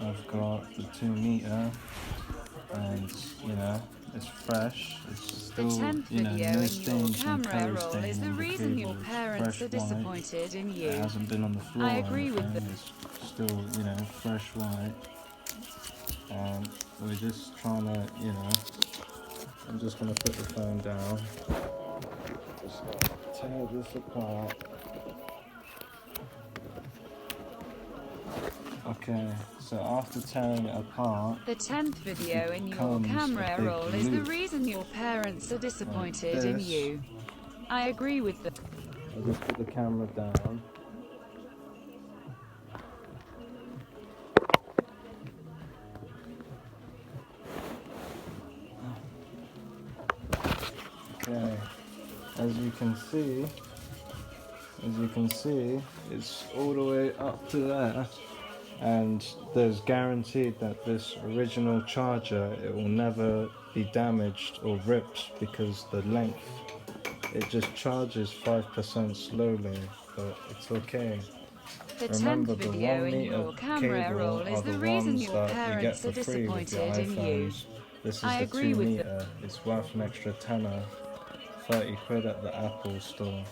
I've got the 2 meter, and you know, it's fresh. It's still, The 10th you know, video no in your stains and camera colour roll stain is the on the reason your cable. It's parents fresh are white. disappointed in It you. hasn't been on the floor I or agree with anything. the... It's still, you know, fresh white. And we're just trying to, you know, I'm just gonna put the phone down. Just tear this apart. Okay, so after tearing it apart, The 10th video in your becomes a camera big roll is the loop reason your parents are like disappointed in this. you. I agree with the... I just put the camera down. Okay, as you can see, it's all the way up to there. And there's guaranteed that this original charger, it will never be damaged or ripped, because the length, it just charges 5% slowly, but it's okay. The 10th Remember, the video 1 in meter your camera cable roll is are the the reason ones your that you get parents for are free with your disappointed in you. iPhones. This is I the agree 2 with the... meter. It's worth an extra tenner, 30 quid at the Apple store.